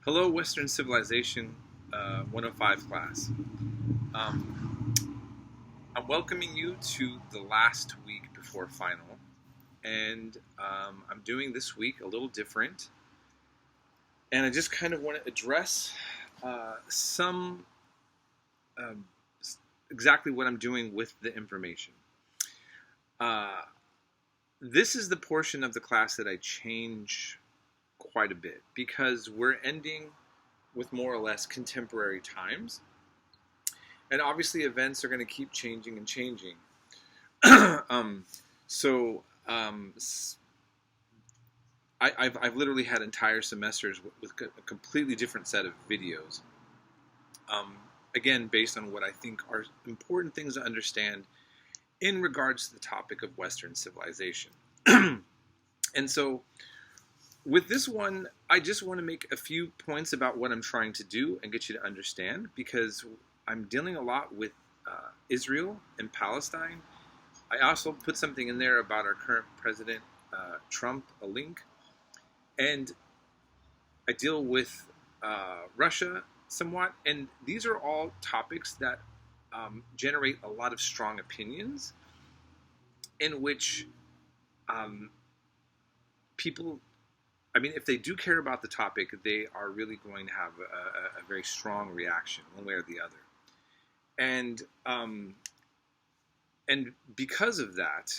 Hello, Western Civilization 105 class. Um, I'm welcoming you to the last week before final, and I'm doing this week a little different. And I just kind of want to address some um, exactly what I'm doing with the information. Uh, this is the portion of the class that I change quite a bit because we're ending with more or less contemporary times. And obviously, events are going to keep changing and changing. um, so I've literally had entire semesters with a completely different set of videos. Um, again, based on what I think are important things to understand in regards to the topic of Western civilization. And so, with this one, I just want to make a few points about what I'm trying to do and get you to understand because I'm dealing a lot with Israel and Palestine. I also put something in there about our current president, Trump, a link. And I deal with Russia somewhat. And these are all topics that generate a lot of strong opinions in which people, I mean, if they do care about the topic, they are really going to have a very strong reaction one way or the other. And because of that,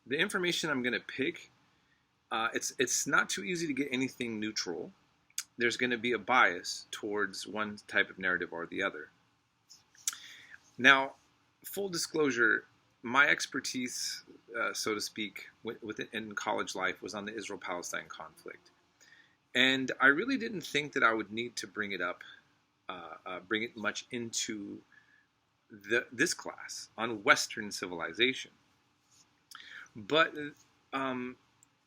the information I'm going to pick, it's not too easy to get anything neutral. There's going to be a bias towards one type of narrative or the other. Now, full disclosure, my expertise, so to speak, in college life was on the Israel-Palestine conflict. And I really didn't think that I would need to bring it up, bring it much into this class on Western civilization. But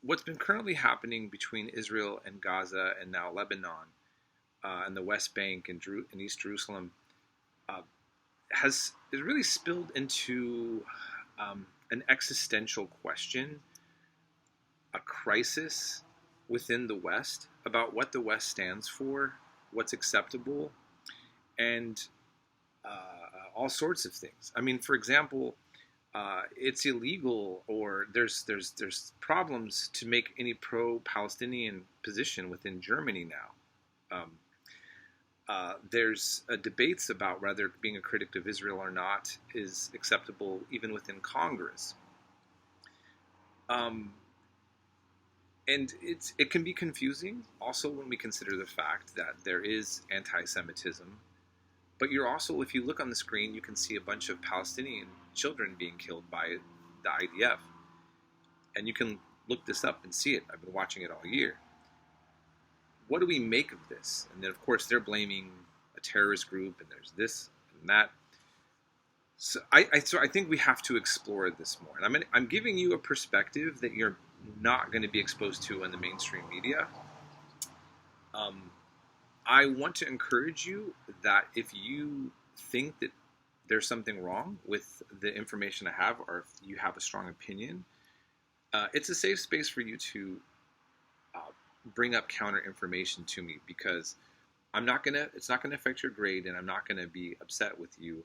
what's been currently happening between Israel and Gaza and now Lebanon and the West Bank and East Jerusalem has really spilled into an existential question, a crisis within the West about what the West stands for, what's acceptable, and all sorts of things. I mean, for example, it's illegal, or there's problems to make any pro-Palestinian position within Germany now. There's debates about whether being a critic of Israel or not is acceptable even within Congress. And it can be confusing also when we consider the fact that there is anti-Semitism. But you're also, if you look on the screen, you can see a bunch of Palestinian children being killed by the IDF. And you can look this up and see it. I've been watching it all year. What do we make of this? And then, of course, they're blaming a terrorist group, and there's this and that. So I think we have to explore this more. And I'm giving you a perspective that you're not going to be exposed to in the mainstream media. I want to encourage you that if you think that there's something wrong with the information I have, or if you have a strong opinion, it's a safe space for you to bring up counter information to me, because it's not going to affect your grade, and I'm not going to be upset with you.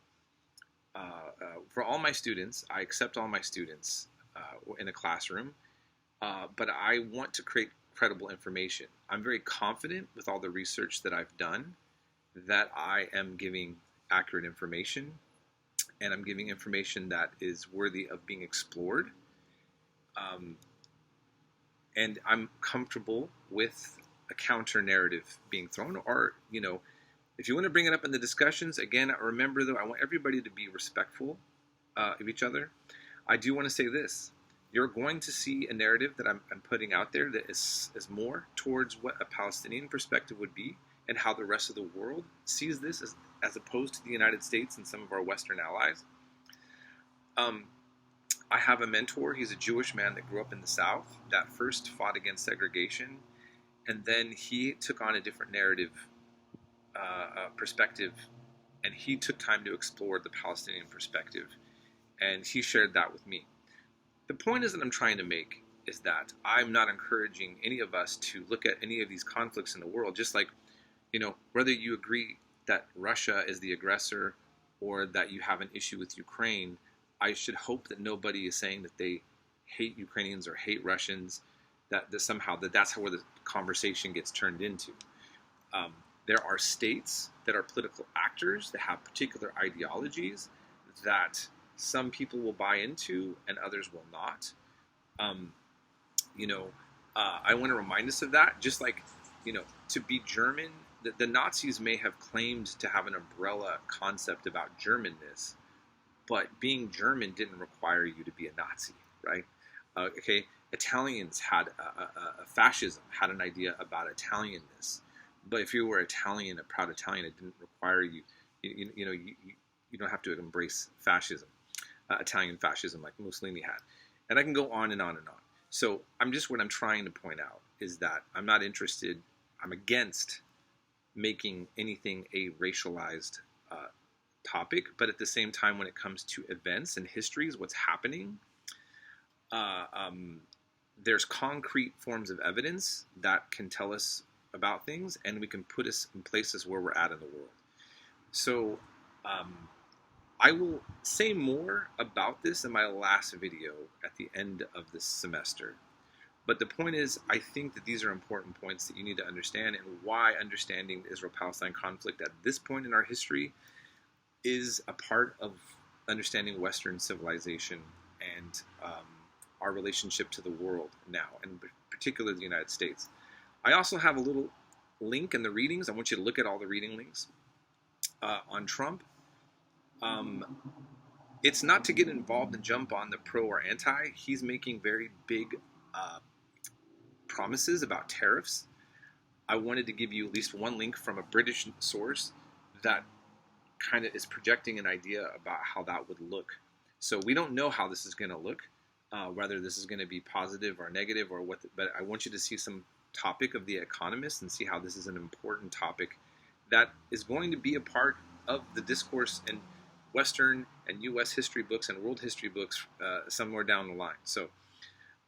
For all my students, I accept all my students in a classroom, but I want to create credible information. I'm very confident with all the research that I've done that I am giving accurate information, and I'm giving information that is worthy of being explored. And I'm comfortable with a counter narrative being thrown, or, if you want to bring it up in the discussions, again, remember though, I want everybody to be respectful of each other. I do want to say this. You're going to see a narrative that I'm putting out there that is more towards what a Palestinian perspective would be, and how the rest of the world sees this as opposed to the United States and some of our Western allies. I have a mentor. He's a Jewish man that grew up in the South that first fought against segregation, and then he took on a different narrative perspective, and he took time to explore the Palestinian perspective, and he shared that with me. The point is that I'm trying to make is that I'm not encouraging any of us to look at any of these conflicts in the world, just like whether you agree that Russia is the aggressor or that you have an issue with Ukraine, I should hope that nobody is saying that they hate Ukrainians or hate Russians, that somehow that's where the conversation gets turned into. Um, there are states that are political actors that have particular ideologies that some people will buy into and others will not. Um, I want to remind us of that. Just like, to be German, the Nazis may have claimed to have an umbrella concept about Germanness, but being German didn't require you to be a Nazi, right? Okay, Italians had fascism had an idea about Italianness, but if you were Italian, a proud Italian, it didn't require you. You don't have to embrace fascism, Italian fascism like Mussolini had, and I can go on and on and on. So what I'm trying to point out is that I'm not interested. I'm against making anything a racialized topic, but at the same time, when it comes to events and histories, what's happening, there's concrete forms of evidence that can tell us about things, and we can put us in places where we're at in the world. So I will say more about this in my last video at the end of this semester. But the point is, I think that these are important points that you need to understand, and why understanding the Israel-Palestine conflict at this point in our history is a part of understanding Western civilization and our relationship to the world now, and particularly the United States. I also have a little link in the readings. I want you to look at all the reading links on Trump. It's not to get involved and jump on the pro or anti. He's making very big promises about tariffs. I wanted to give you at least one link from a British source that kind of is projecting an idea about how that would look. So we don't know how this is going to look, whether this is going to be positive or negative or what. But I want you to see some topic of The Economist and see how this is an important topic that is going to be a part of the discourse in Western and U.S. history books and world history books somewhere down the line. So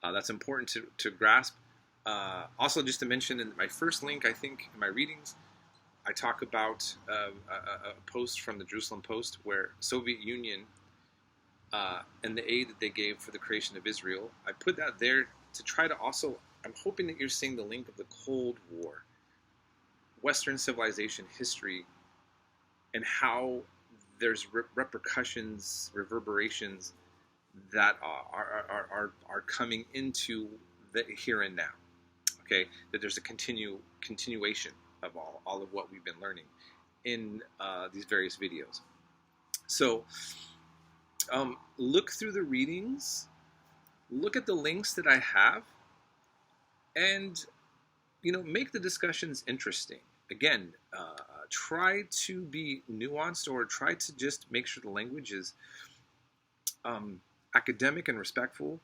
that's important to grasp. Also, just to mention, in my first link, I think, in my readings, I talk about a post from the Jerusalem Post where Soviet Union and the aid that they gave for the creation of Israel. I put that there to try to also, I'm hoping that you're seeing the link of the Cold War, Western civilization history, and how there's repercussions, reverberations that are coming into the here and now. Okay, that there's a continuation of all of what we've been learning in these various videos. So look through the readings, look at the links that I have, and make the discussions interesting. Again, try to be nuanced, or try to just make sure the language is academic and respectful,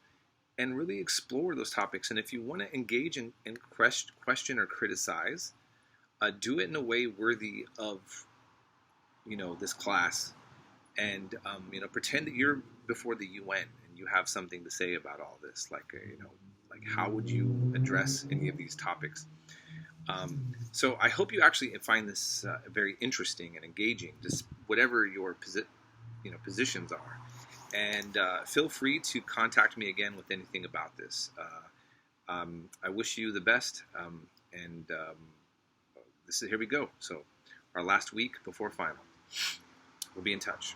and really explore those topics. And if you want to engage in question or criticize, do it in a way worthy of this class, and pretend that you're before the UN and you have something to say about all this, like how would you address any of these topics. So I hope you actually find this very interesting and engaging, just whatever your positions are. And feel free to contact me again with anything about this. I wish you the best. Here we go. So our last week before final. We'll be in touch.